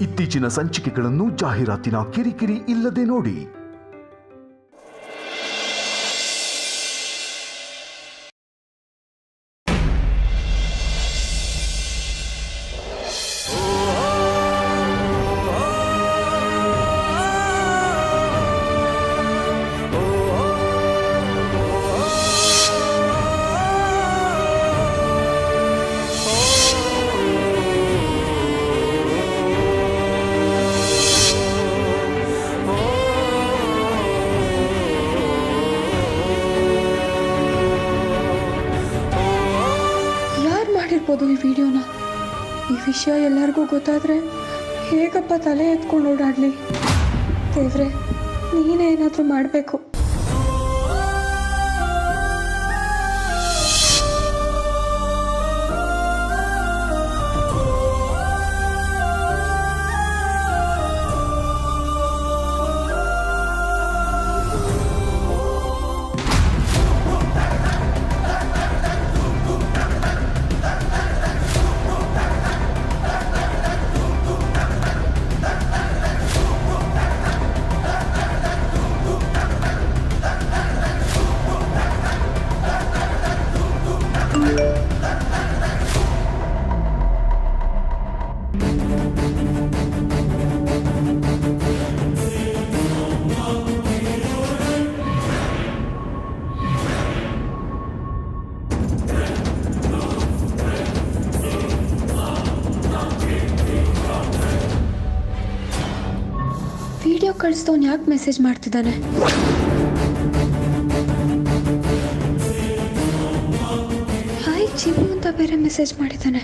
ಇತ್ತೀಚಿನ ಸಂಚಿಕೆಗಳನ್ನು ಜಾಹೀರಾತಿನ ಕಿರಿಕಿರಿ ಇಲ್ಲದೆ ನೋಡಿ. ಈ ವಿಡಿಯೋನ ಈ ವಿಷಯ ಎಲ್ಲರಿಗೂ ಗೊತ್ತಾದರೆ ಹೇಗಪ್ಪ ತಲೆ ಎತ್ಕೊಂಡು ಓಡಾಡಲಿ? ದೇವ್ರೆ, ನೀನೇ ಏನಾದರೂ ಮಾಡಬೇಕು. ವಿಡಿಯೋ ಕಳಿಸ್ದವನು ಯಾಕೆ ಮೆಸೇಜ್ ಮಾಡ್ತಿದ್ದಾನೆ? ಹಾಯ್ ಚಿನ್ನು ಅಂತ ಬೇರೆ ಮೆಸೇಜ್ ಮಾಡಿದ್ದಾನೆ.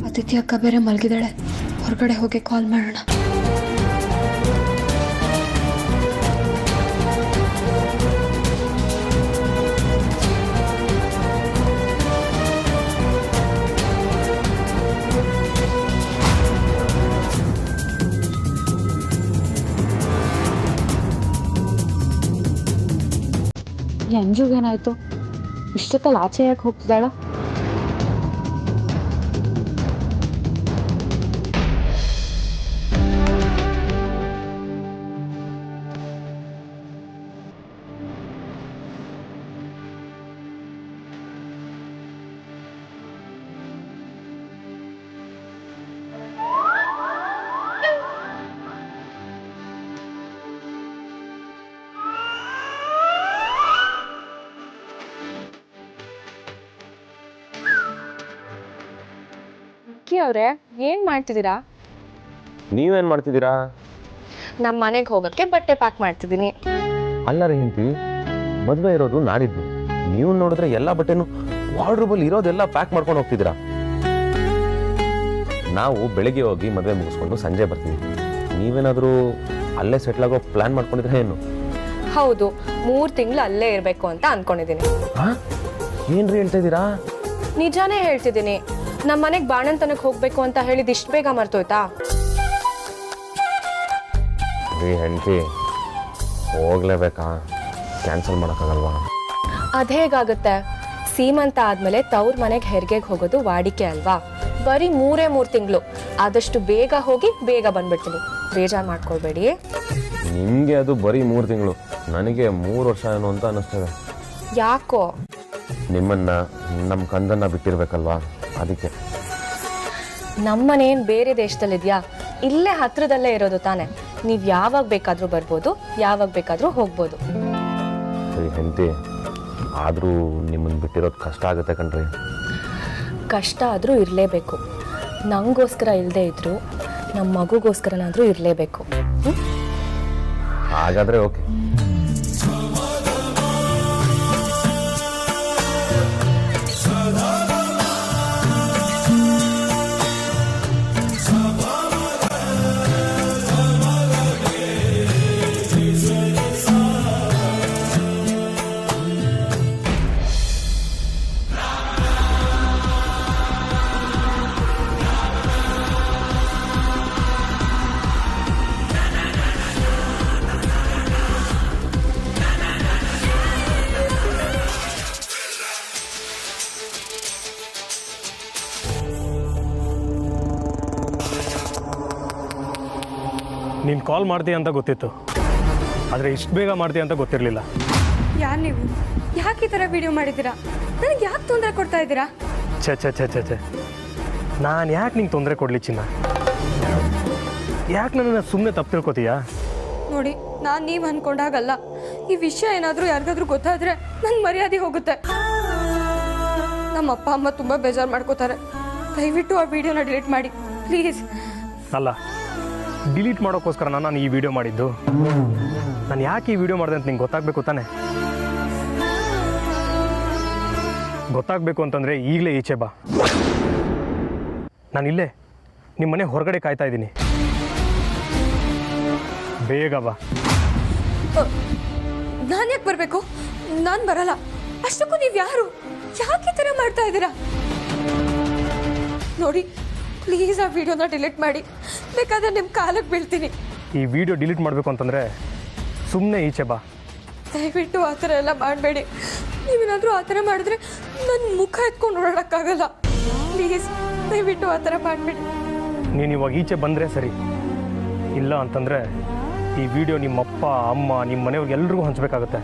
ಅದಿತಿ ಅಕ್ಕ ಬೇರೆ ಮಲಗಿದಾಳೆ. ಹೊರಗಡೆ ಹೋಗಿ ಕಾಲ್ ಮಾಡೋಣ. ಅಂಜುಗೇನಾಯ್ತು? ಇಷ್ಟೊತ್ತಲ್ಲಿ ಆಚೆ ಯಾಕೆ ಹೋಗ್ತಿದ್ದಾಳ? ಅವ್ರೆ, ಏನ್ ಮಾಡ್ತಿದ್ದೀರಾ? ನೀವೇನ್ ಮಾಡ್ತಿದ್ದೀರಾ? ನಮ್ಮ ಮನೆಗೆ ಹೋಗಕ್ಕೆ ಬಟ್ಟೆ ಪ್ಯಾಕ್ ಮಾಡ್ತಿದ್ದೀನಿ. ಅಲ್ಲ ರೀ ಹೆಂಡತಿ, ಮದುವೆ ಇರೋದು ನಾಡಿದ್ದು. ನೀವು ನೋಡಿದ್ರೆ ಎಲ್ಲಾ ಬಟ್ಟೆನು ವಾರ್ಡ್ರೋಬಲ್ಲಿ ಇರೋದೆಲ್ಲ ಪ್ಯಾಕ್ ಮಾಡ್ಕೊಂಡು ಹೋಗ್ತಿದ್ದೀರಾ. ನಾವು ಬೆಳಿಗ್ಗೆ ಹೋಗಿ ಮದುವೆ ಮುಗಿಸ್ಕೊಂಡು ಸಂಜೆ ಬರ್ತೀವಿ. ನೀವೇನಾದ್ರೂ ಅಲ್ಲೇ ಸೆಟ್ಲ್ ಆಗೋ ಪ್ಲಾನ್ ಮಾಡ್ಕೊಂಡಿದ್ರೆ ಏನು? ಹೌದು, 3 ತಿಂಗಳು ಅಲ್ಲೇ ಇರ್ಬೇಕು ಅಂತ ಅನ್ಕೊಂಡಿದ್ದೀನಿ. ಏನ್ರಿ ಹೇಳ್ತಾ ಇದ್ದೀರಾ? ನಿಜಾನೇ ಹೇಳ್ತಿದ್ದೀನಿ. ನಮ್ಮ ಮನೆಗೆ ಬಾಣಂತನಕ್ಕೆ ಹೋಗ್ಬೇಕು ಅಂತ ಹೇಳಿದ್ ಇಷ್ಟು ಬೇಗ ಮರ್ತೋಯ್ತಾ? ಹೆಂಡತಿ, ಹೋಗ್ಲೇಬೇಕಾ? ಕ್ಯಾನ್ಸಲ್ ಮಾಡೋಕ್ಕಾಗಲ್ವಾ? ಅದೇಗಾಗುತ್ತೆ? ಸೀಮಂತ ಆದ್ಮೇಲೆ ತವ್ರ ಮನೆಗೆ ಹೆರಿಗೆಗೆ ಹೋಗೋದು ವಾಡಿಕೆ ಅಲ್ವಾ? ಬರೀ 3 ತಿಂಗಳು. ಆದಷ್ಟು ಬೇಗ ಹೋಗಿ ಬೇಗ ಬಂದ್ಬಿಡ್ತೀನಿ. ಬೇಜಾರು ಮಾಡ್ಕೊಳ್ಬೇಡಿ. ನಿಮ್ಗೆ ಅದು ಬರೀ 3 ತಿಂಗಳು, ನನಗೆ 3 ವರ್ಷ ಏನು ಅಂತ ಅನ್ನಿಸ್ತದೆ. ಯಾಕೋ? ನಿಮ್ಮನ್ನ ನಮ್ಮ ಕಂದನ್ನ ಬಿಟ್ಟಿರ್ಬೇಕಲ್ವಾ, ಅದಕ್ಕೆ. ನಮ್ಮನೇನು ಬೇರೆ ದೇಶದಲ್ಲಿದ್ಯಾ? ಇಲ್ಲೇ ಹತ್ರದಲ್ಲೇ ಇರೋದು ತಾನೆ. ನೀವು ಯಾವಾಗ ಬೇಕಾದರೂ ಬರ್ಬೋದು, ಯಾವಾಗ ಬೇಕಾದರೂ ಹೋಗ್ಬೋದು. ಹೆಂಡತಿ, ಆದರೂ ನಿಮ್ಮನ್ನು ಬಿಟ್ಟಿರೋದು ಕಷ್ಟ ಆಗುತ್ತೆ ಕಣ್ರಿ. ಕಷ್ಟ ಆದರೂ ಇರಲೇಬೇಕು. ನಂಗೋಸ್ಕರ ಇಲ್ಲದೆ ಇದ್ರು ನಮ್ಮ ಮಗುಗೋಸ್ಕರನಾದರೂ ಇರಲೇಬೇಕು. ಹಾಗಾದರೆ ಓಕೆ. ನೀನು ಕಾಲ್ ಮಾಡ್ತೀಯ ಅಂತ ಗೊತ್ತಿತ್ತು, ಆದರೆ ಇಷ್ಟು ಬೇಗ ಮಾಡ್ತೀಯ ಅಂತ ಗೊತ್ತಿರಲಿಲ್ಲ. ಯಾರು ನೀವು? ಯಾಕೆ ಈ ಥರ ವಿಡಿಯೋ ಮಾಡಿದ್ದೀರಾ? ನನಗೆ ಯಾಕೆ ತೊಂದರೆ ಕೊಡ್ತಾ ಇದ್ದೀರಾ? ಛೆ ಛೆ ಛೆ ಛೆ ಛೆ ನಾನು ಯಾಕೆ ನಿಂಗೆ ತೊಂದರೆ ಕೊಡಲಿ ಚಿನ್ನ? ಯಾಕೆ ನನ್ನನ್ನು ಸುಮ್ಮನೆ ತಪ್ಪು ತಿಳ್ಕೊತೀಯಾ? ನೋಡಿ, ನಾನು ನೀವು ಅಂದ್ಕೊಂಡಾಗಲ್ಲ. ಈ ವಿಷಯ ಏನಾದರೂ ಯಾರಿಗಾದ್ರೂ ಗೊತ್ತಾದರೆ ನನ್ನ ಮರ್ಯಾದೆ ಹೋಗುತ್ತೆ. ನಮ್ಮ ಅಪ್ಪ ಅಮ್ಮ ತುಂಬ ಬೇಜಾರು ಮಾಡ್ಕೋತಾರೆ. ದಯವಿಟ್ಟು ಆ ವಿಡಿಯೋನ ಡಿಲೀಟ್ ಮಾಡಿ ಪ್ಲೀಸ್. ಅಲ್ಲ, ಡಿಲೀಟ್ ಮಾಡೋಕ್ಕೋಸ್ಕರ ನಾನು ಈ ವಿಡಿಯೋ ಮಾಡಿದ್ದು. ನಾನು ಯಾಕೆ ಈ ವಿಡಿಯೋ ಮಾಡಿದೆ ಅಂತ ನಿಂಗೆ ಗೊತ್ತಾಗಬೇಕು ತಾನೆ? ಗೊತ್ತಾಗಬೇಕು ಅಂತಂದರೆ ಈಗಲೇ ಈಚೆ ಬಾ. ನಾನಿಲ್ಲೇ ನಿಮ್ಮ ಮನೆ ಹೊರಗಡೆ ಕಾಯ್ತಾ ಇದ್ದೀನಿ. ಬೇಗ ಬಾ. ನಾನು ಯಾಕೆ ಬರಬೇಕು? ನಾನು ಬರಲ್ಲ. ಅಷ್ಟಕ್ಕೂ ನೀವು ಯಾರು? ಯಾಕೆ ಈ ಥರ ಮಾಡ್ತಾ ಇದ್ದೀರಾ? ನೋಡಿ, ಪ್ಲೀಸ್ ಆ ವಿಡಿಯೋನ ಡಿಲೀಟ್ ಮಾಡಿ. ಬೇಕಾದ್ರೆ ನಿಮ್ಮ ಕಾಲಕ್ಕೆ ಬೀಳ್ತೀನಿ. ಈ ವಿಡಿಯೋ ಡಿಲೀಟ್ ಮಾಡಬೇಕು ಅಂತಂದರೆ ಸುಮ್ಮನೆ ಈಚೆ ಬಾ. ದಯವಿಟ್ಟು ಆ ಥರ ಎಲ್ಲ ಮಾಡಬೇಡಿ. ನೀವೇನಾದರೂ ಆ ಥರ ಮಾಡಿದ್ರೆ ನನ್ನ ಮುಖ ಎತ್ಕೊಂಡು ಓಡಾಡೋಕ್ಕಾಗಲ್ಲ. ಪ್ಲೀಸ್ ದಯವಿಟ್ಟು ಆ ಥರ ಮಾಡಬೇಡಿ. ನೀನು ಇವಾಗ ಈಚೆ ಬಂದರೆ ಸರಿ, ಇಲ್ಲ ಅಂತಂದರೆ ಈ ವಿಡಿಯೋ ನಿಮ್ಮಪ್ಪ ಅಮ್ಮ ನಿಮ್ಮ ಮನೆಯವ್ರಿಗೆ ಎಲ್ರಿಗೂ ಹಂಚಬೇಕಾಗತ್ತೆ.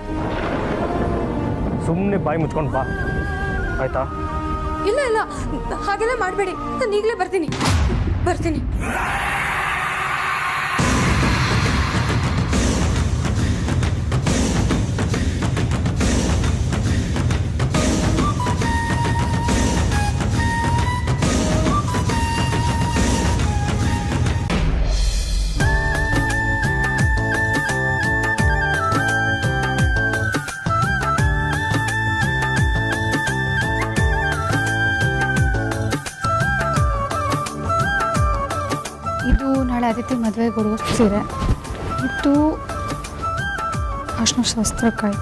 ಸುಮ್ಮನೆ ಬಾಯಿ ಮುಚ್ಕೊಂಡು ಬಾ, ಆಯಿತಾ? ಇಲ್ಲ ಇಲ್ಲ, ಹಾಗೆಲ್ಲ ಮಾಡಬೇಡಿ. ನಾನು ಈಗಲೇ ಬರ್ತೀನಿ. ಇದು ನಾಳೆ ಅದಿತಿ ಮದುವೆಗೆ ಉಡುವ ಸೀರೆ. ಇದು ಅರ್ಶಿನ ಶಾಸ್ತ್ರಕ್ಕಾಯಿ.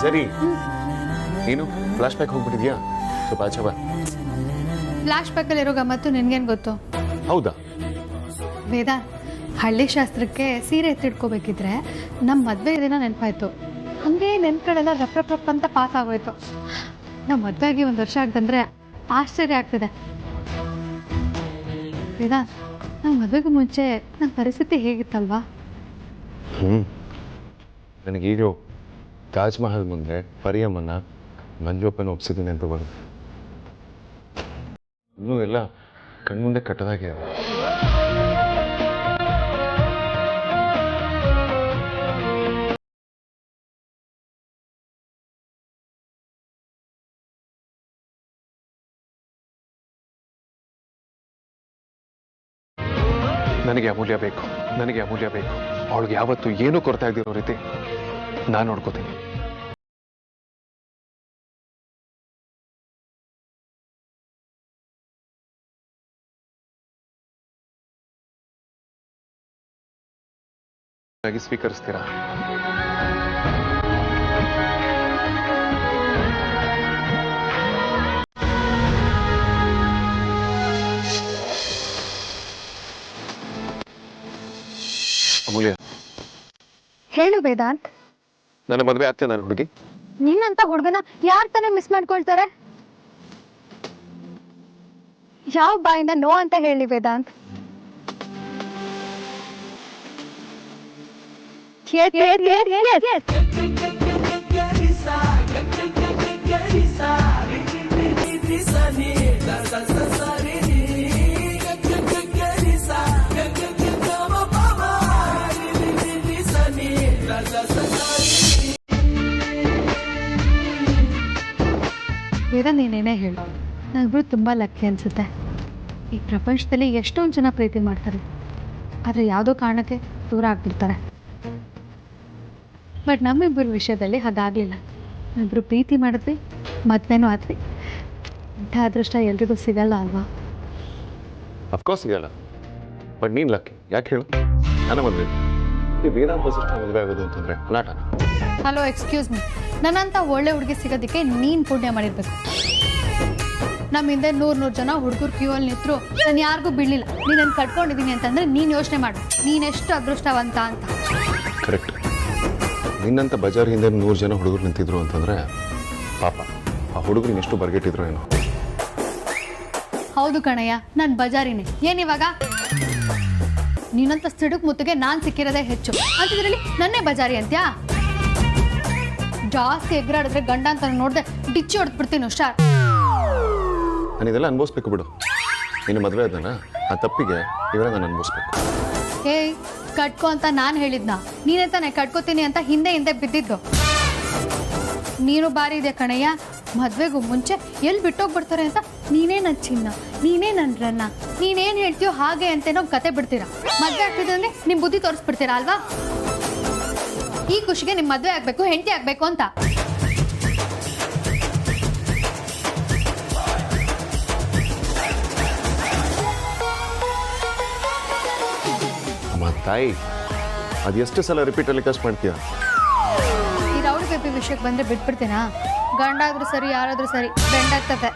ಸರಿ, ನೀನು ಫ್ಲಾಶ್ ಬ್ಯಾಕ್ ಹೋಗ್ಬಿಟ್ಟಿದ್ಯಾ? ಸ್ವಲ್ಪ ಆಚೆ ಬಾ. ಫ್ಲಾಶ್ ಬ್ಯಾಕಲ್ಲಿರೋ ಗಮ್ಮತ್ತು ನಿನ್ಗೇನು ಗೊತ್ತು? ಹೌದಾ? ವೇದ, ಹಳ್ಳಿ ಶಾಸ್ತ್ರಕ್ಕೆ ಸೀರೆ ಎತ್ತಿಡ್ಕೋಬೇಕಿದ್ರೆ ನಮ್ಮ ಮದುವೆ ದಿನ ನೆನಪಾಯ್ತು. ಹಂಗೆ ನೆನ್ಪುಗಳೆಲ್ಲ ರಪ್ ರಪ್ ರಪ್ ಅಂತ ಪಾಸ್ ಆಗೋಯ್ತು. ನಮ್ಮ ಮದುವೆ ಆಗಿ 1 ವರ್ಷ ಆಗ್ತಂದ್ರೆ ಆಶ್ಚರ್ಯ ಆಗ್ತದೆ. ವೇದ, ನಮ್ಮ ಮದುವೆಗೂ ಮುಂಚೆ ನನ್ನ ಪರಿಸ್ಥಿತಿ ಹೇಗಿತ್ತಲ್ವಾ? ನನಗೀಗ ತಾಜ್ ಮಹಲ್ ಮುಂದೆ ಪರಿಯಮ್ಮನ್ನ ಮಂಜುಪ್ಪನ ಒಪ್ಸಿದ್ದೀನಿ ಅಂತ ಬರುತ್ತೆ. ಇನ್ನೂ ಎಲ್ಲ ಕಣ್ಮುಂದೆ ಕಟ್ಟದಾಗೆ. ನನಗೆ ಅಮೂಲ್ಯ ಬೇಕು. ಅವಳಿಗೆ ಯಾವತ್ತೂ ಏನೂ ಕೊರತೆ ಆಗದಿರೋ ರೀತಿ ನಾನು ನೋಡ್ಕೋತೀನಿ. ಸ್ವೀಕರಿಸ್ತೀರಾ? ಅಮೂಲ್ಯ, ಹೇಳು ವೇದಾಂತ್. ನನ್ನ ಮದುವೆ ಆಗ್ತೇ ನಾನು ಹುಡುಗಿ? ನಿನ್ನಂತ ಹುಡುಗನ ಯಾರು ತಾನೇ ಮಿಸ್ ಮಾಡ್ಕೊಳ್ತಾರೆ? ಯಾವ ಬಾಯಿಂದ ನೋ ಅಂತ ಹೇಳಿ ವೇದಾಂತ್? ವೇದ ನೀನೇನೇ ಹೇಳು, ನಾವಿಬ್ರು ತುಂಬ ಲಕ್ಕಿ ಅನಿಸುತ್ತೆ. ಈ ಪ್ರಪಂಚದಲ್ಲಿ ಎಷ್ಟೊಂದು ಜನ ಪ್ರೀತಿ ಮಾಡ್ತಾರೆ, ಆದರೆ ಯಾವುದೋ ಕಾರಣಕ್ಕೆ ದೂರ ಆಗ್ಬಿಡ್ತಾರೆ. ಬಟ್ ನಮ್ಮಿಬ್ಬರ ವಿಷಯದಲ್ಲಿ ಹಾಗಾಗಲಿಲ್ಲ. ನಾವಿಬ್ಬರು ಪ್ರೀತಿ ಮಾಡಿದ್ವಿ, ಮದುವೆನೂ ಆದ್ವಿ. ಇಂಥ ಅದೃಷ್ಟ ಎಲ್ರಿಗೂ ಸಿಗಲ್ಲ ಅಲ್ವಾ? ಅಫ್ಕೋರ್ಸ್ ಸಿಗಲ್ಲ, ಬಟ್ ನೀನು ಲಕ್ಕಿ. ಯಾಕೆ ಹೇಳು? ನನ್ನ ಮದುವೆ ವೇದಾಂತ ವಸಿಷ್ಠ ಮದುವೆ ಆಗೋದು ಅಂತಂದರೆ ನಾಟನ. Hello, excuse me. ನನ್ನಂಥ ಒಳ್ಳೆ ಹುಡುಗಿ ಸಿಗೋದಕ್ಕೆ ನೀನು ಪುಣ್ಯ ಮಾಡಿರ್ಬೇಕು. ನಮ್ಮ ಹಿಂದೆ 100 ಜನ ಹುಡುಗರು ಕ್ಯೂವಲ್ಲಿ ನಿಂತರು, ನಾನು ಯಾರಿಗೂ ಬೀಳಲಿಲ್ಲ. ನೀನು ನನ್ನ ಕಟ್ಕೊಂಡಿದ್ದೀನಿ ಅಂತಂದರೆ ನೀನು ಯೋಚನೆ ಮಾಡು, ನೀನೆಷ್ಟು ಅದೃಷ್ಟವಂತ ಅಂತ. ಕರೆಕ್ಟ್. ನಿನ್ನಂತ ಬಜಾರ್ ಹಿಂದೆ 100 ಜನ ಹುಡುಗರು ನಿಂತಿದ್ರು ಅಂತಂದರೆ ಪಾಪ ಆ ಹುಡುಗರು ಎಷ್ಟು ಬರ್ಗೆಟ್ಟಿದ್ರು ಏನೋ. ಹೌದು ಕಣಯ್ಯ, ನಾನು ಬಜಾರಿನೇ. ಏನಿವಾಗ ನೀನಂತ ಸಿಡುಕ್ ಮುತ್ತಿಗೆ ನಾನು ಸಿಕ್ಕಿರೋದೇ ಹೆಚ್ಚು ಅಂತಿದ್ರಲ್ಲಿ ನನ್ನೇ ಬಜಾರಿ ಅಂತ್ಯಾ? ಜಾಸ್ತಿ ಎಗ್ರಾಡಿದ್ರೆ ಗಂಡ ಅಂತ ನೋಡಿದೆ ಡಿಚ್ಚಿ ಹೊಡೆದ್ಬಿಡ್ತೀನಿ ಹುಷಾರ್. ನಾನು ಇದೆಲ್ಲ ಅನುಭವಿಸ್ಬೇಕು ಬಿಡು. ನಿನ್ನ ಮದುವೆ ಆದನ ಆ ತಪ್ಪಿಗೆ ಇವರೇ ನಾನು ಅನುಭವಿಸ್ಬೇಕು. ಏಯ್, ಕಟ್ಕೋ ಅಂತ ನಾನು ಹೇಳಿದ್ನ? ನೀನೇ ತಾನೇ ಕಟ್ಕೋತೀನಿ ಅಂತ ಹಿಂದೆ ಬಿದ್ದಿದ್ದು. ನೀನು ಬಾರಿ ಇದೆ ಕಣಯ್ಯ. ಮದುವೆಗೂ ಮುಂಚೆ ಎಲ್ಲಿ ಬಿಟ್ಟೋಗ್ಬಿಡ್ತಾರೆ ಅಂತ ನೀನೇ ನನ್ನ ಚಿನ್ನ, ನೀನೇ ನನ್ನ ರನ್ನ, ನೀನೇನು ಹೇಳ್ತೀಯೋ ಹಾಗೆ ಅಂತೇನೋ ಕತೆ ಬಿಡ್ತೀರಾ. ಮದುವೆ ಆಗ್ತಿದೆ ಅಂದರೆ ನಿಮ್ಮ ಬುದ್ಧಿ ತೋರಿಸ್ಬಿಡ್ತೀರಾ ಅಲ್ವಾ? ಈ ಖುಷಿಗೆ ನಿಮ್ಮ ಮದುವೆ ಆಗಬೇಕು, ಹೆಂಡತಿ ಆಗಬೇಕು ಅಂತ. ಅಮ್ಮ ತಾಯಿ, ಅದು ಎಷ್ಟು ಸಲ ರಿಪೀಟ್ ಟೆಲಿಕಾಸ್ಟ್ ಮಾಡ್ತೀಯ? ಈ ರೌಡಿ ಬೇಬಿ ವಿಷಯಕ್ಕೆ ಬಂದರೆ ಬಿಟ್ಬಿಡ್ತೀನಾ? ಗಂಡಾದ್ರೂ ಸರಿ, ಯಾರಾದ್ರೂ ಸರಿ, ಬೆಂಡಾಗ್ತದೆ.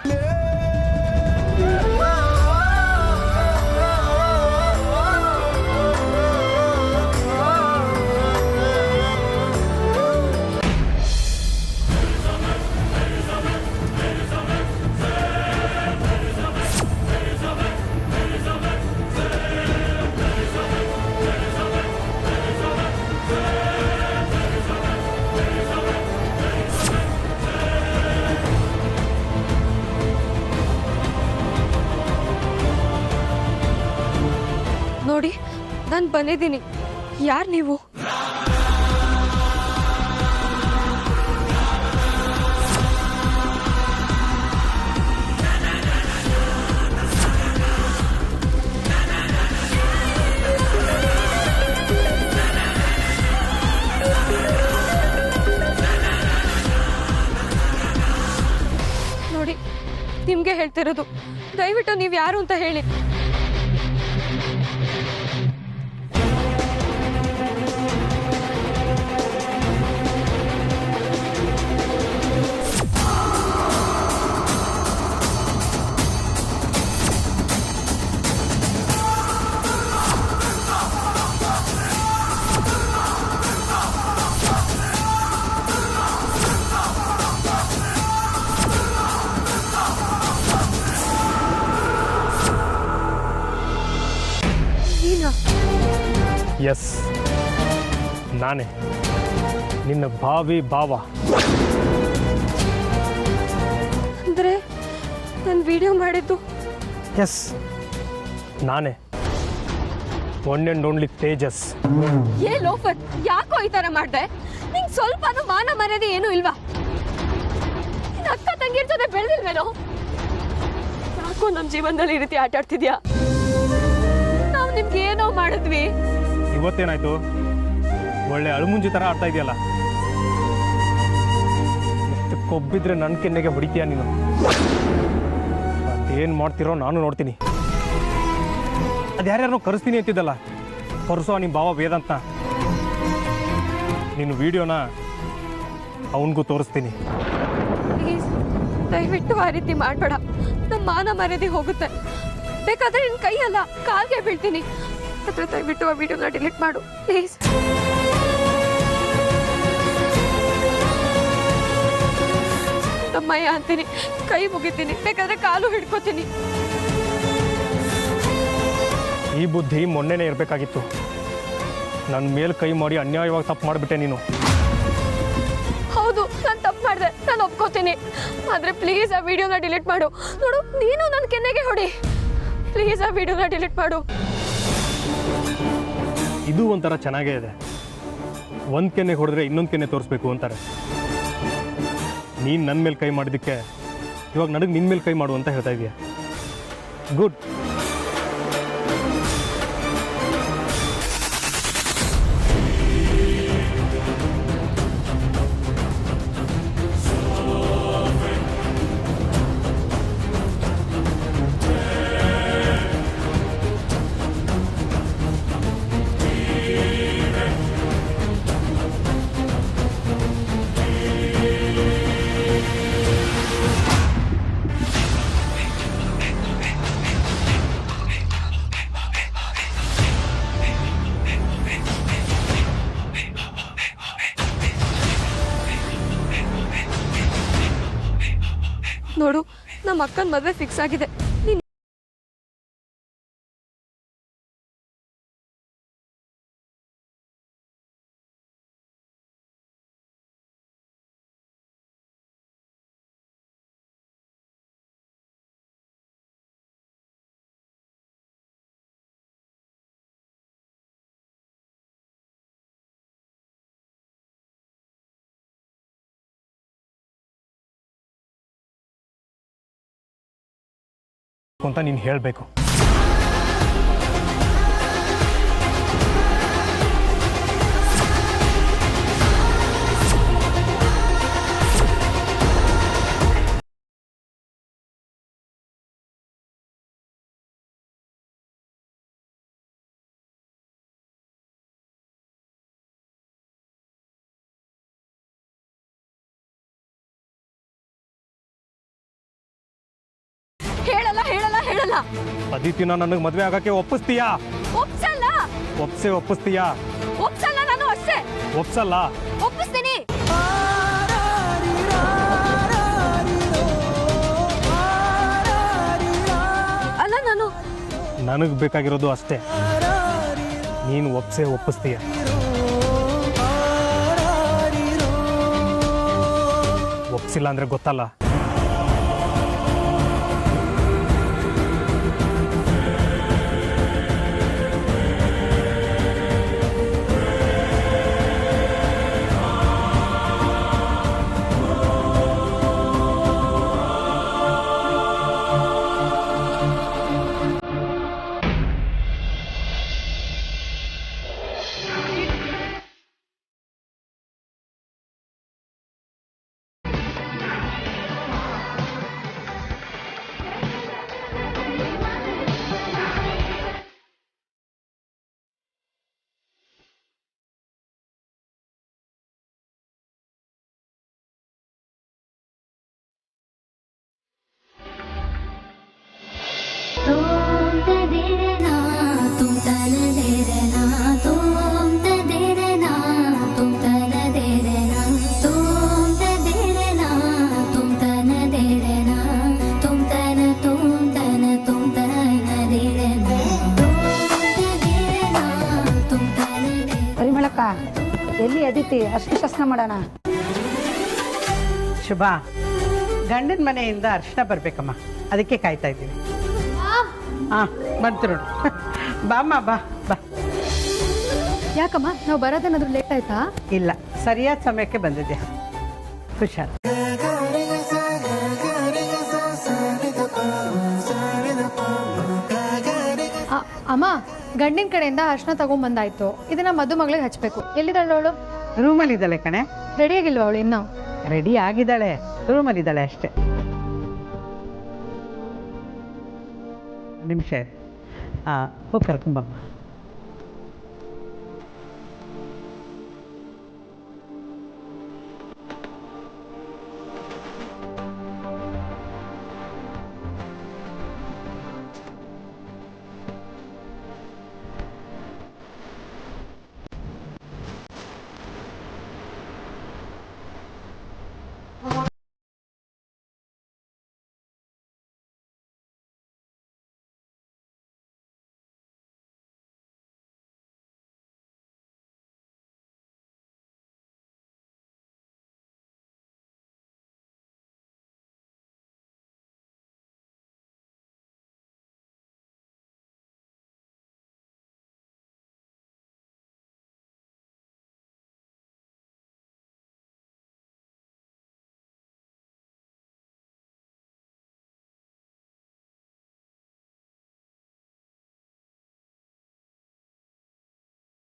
ನೋಡಿ, ನಾನು ಬಂದಿದ್ದೀನಿ. ಯಾರು ನೀವು? ನೋಡಿ, ನಿಮಗೆ ಹೇಳ್ತಿರೋದು, ದಯವಿಟ್ಟು ನೀವು ಯಾರು ಅಂತ ಹೇಳಿ. ಎಸ್, ನಾನೇ ನಿನ್ನ ಭಾವಿ ಭಾವ. ಅಂದರೆ ನಾನು ವಿಡಿಯೋ ಮಾಡಿದ್ದು? ಎಸ್, ನಾನೇ. One and only Tejas. ಏ ಲೋಫರ್, ಯಾಕೋ ಈ ಥರ ಮಾಡಿದೆ? ನಿಂಗೆ ಸ್ವಲ್ಪನೂ ಮಾನ ಮರ್ಯಾದೆ ಏನೂ ಇಲ್ವಾ? ನಿನ್ನ ಅಕ್ಕ ತಂಗಿರ ಜೊತೆ ಬೆಳೆದಿಲ್ವೇನೋ? ಯಾಕೋ ನಮ್ಮ ಜೀವನದಲ್ಲಿ ಈ ರೀತಿ ಆಟ ಆಡ್ತಿದ್ಯಾ? ನಾವು ನಿಮ್ಗೆ ಏನೋ ಮಾಡಿದ್ವಿ. ಇವತ್ತೇನಾಯ್ತು? ಒಳ್ಳೆ ಅಳುಮುಂಜಿ ಥರ ಆಡ್ತಾ ಇದೆಯಲ್ಲ. ಎಷ್ಟು ಕೊಬ್ಬಿದ್ರೆ ನನ್ನ ಕೆನ್ನೆಗೆ ಹೊಡಿತೀಯ ನೀನು. ಅದೇನು ಮಾಡ್ತಿರೋ ನಾನು ನೋಡ್ತೀನಿ. ಅದು ಯಾರ್ಯಾರನ್ನೋ ಕರೆಸ್ತೀನಿ ಅಂತಿದ್ದಲ್ಲ, ಕರೆಸೋ ನಿಮ್ಮ ಭಾವ ವೇದಾಂತ. ನೀನು ವಿಡಿಯೋನ ಅವನಿಗೂ ತೋರಿಸ್ತೀನಿ. ಪ್ಲೀಸ್, ದಯವಿಟ್ಟು ಆ ರೀತಿ ಮಾಡಬೇಡ. ನಮ್ಮ ಮಾನ ಮರ್ಯಾದೆ ಹೋಗುತ್ತೆ. ಬೇಕಾದ್ರೆ ನಿನ್ನ ಕೈ ಅಲ್ಲ, ಕಾಲ್ಗೆ ಬೀಳ್ತೀನಿ. ಅದ್ರ ದಯವಿಟ್ಟು ಆ ವಿಡಿಯೋನ ಡಿಲೀಟ್ ಮಾಡು ಪ್ಲೀಸ್. ತಮ್ಮಯ್ಯ ಅಂತೀನಿ, ಕೈ ಮುಗಿತೀನಿ, ಬೇಕಾದ್ರೆ ಕಾಲು ಹಿಡ್ಕೋತೀನಿ. ಈ ಬುದ್ಧಿ ಮೊನ್ನೆನೇ ಇರಬೇಕಾಗಿತ್ತು. ನನ್ನ ಮೇಲೆ ಕೈ ಮಾಡಿ ಅನ್ಯಾಯವಾಗಿ ತಪ್ಪು ಮಾಡಿಬಿಟ್ಟೆ ನೀನು. ಹೌದು, ನಾನು ತಪ್ಪು ಮಾಡಿದೆ, ನಾನು ಒಪ್ಕೋತೀನಿ. ಆದರೆ ಪ್ಲೀಸ್ ಆ ವಿಡಿಯೋನ ಡಿಲೀಟ್ ಮಾಡು. ನೋಡು, ನೀನು ನನ್ನ ಕೆನ್ನೆಗೆ ಹೊಡಿ. ಪ್ಲೀಸ್ ಆ ವಿಡಿಯೋನ ಡಿಲೀಟ್ ಮಾಡು. ಇದು ಒಂಥರ ಚೆನ್ನಾಗೇ ಇದೆ. ಒಂದು ಕೆನ್ನೆಗೆ ಹೊಡೆದ್ರೆ ಇನ್ನೊಂದು ಕೆನ್ನೆ ತೋರಿಸ್ಬೇಕು ಅಂತಾರೆ. ನೀನು ನನ್ನ ಮೇಲೆ ಕೈ ಮಾಡಿದ್ದಕ್ಕೆ ಇವಾಗ ನನಗೆ ನಿನ್ನ ಮೇಲೆ ಕೈ ಮಾಡು ಅಂತ ಹೇಳ್ತಾ ಇದೀಯ. ಗುಡ್. ನೋಡು, ನಮ್ಮ ಅಕ್ಕನ ಮದುವೆ ಫಿಕ್ಸ್ ಆಗಿದೆ. ನೀನು ಅಂತ ನೀನು ಹೇಳಬೇಕು. ಹೇಳಲ್ಲ ಹೇಳಲ್ಲ ಹೇಳಲ್ಲ. ಅದಿತಿನ ನನಗೆ ಮದುವೆ ಆಗಕ್ಕೆ ಒಪ್ಪಿಸ್ತೀಯಾ? ಒಪ್ಸಲ್ಲ. ಒಪ್ಪಿಸ್ತೀಯಾ? ಒಪ್ಸಲ್ಲ. ನಾನು ಅಷ್ಟೇ. ಒಪ್ಸಲ್ಲ. ಒಪ್ಪಿಸ್ತೀನಿ. ಅಲ್ಲ, ನನಗೆ ಬೇಕಾಗಿರೋದು ಅಷ್ಟೇ. ನೀನು ಒಪ್ಪಿಸ್ತೀಯ. ಒಪ್ಸಿಲ್ಲ ಅಂದ್ರೆ ಗೊತ್ತಲ್ಲ. ಎಲ್ಲಿ ಅದಿತಿ ಅರ್ಶಿನ ಶಾಸ್ತ್ರ ಮಾಡೋಣ. ಶುಭ, ಗಂಡನ ಮನೆಯಿಂದ ಅರ್ಶಿನ ಬರ್ಬೇಕಮ್ಮ, ಅದಕ್ಕೆ ಕಾಯ್ತಾ ಇದ್ದೀವಿ. ಬಂತು ನೋಡು. ಬಾಮ್ಮ ಬಾ ಬಾ. ಯಾಕಮ್ಮ, ನಾವು ಬರೋದೇನಾದ್ರೂ ಲೇಟ್ ಆಯ್ತಾ? ಇಲ್ಲ, ಸರಿಯಾದ ಸಮಯಕ್ಕೆ ಬಂದಿದ್ಯಾ. ಹುಷಾರು. ಅಮ್ಮ, ಗಂಡಿನ ಕಡೆಯಿಂದ ಅರ್ಶನ ತಗೊಂಡ್ಬಂದಾಯ್ತು. ಇದನ್ನ ಮದುಮಗಳಿಗೆ ಹಚ್ಬೇಕು. ಎಲ್ಲಿದ್ದಾಳೆ ಅವಳು? ರೂಮಲ್ಲಿ ಇದ್ದಾಳೆ ಕಣೆ. ರೆಡಿ ಆಗಿಲ್ವ ಅವಳು ಇನ್ನು? ರೆಡಿ ಆಗಿದ್ದಾಳೆ, ರೂಮಲ್ಲಿ ಇದ್ದಾಳೆ ಅಷ್ಟೇ. ನಿಮಿಷ ಹೋಗಿ ಕರ್ಕೊಂಬಮ್ಮ.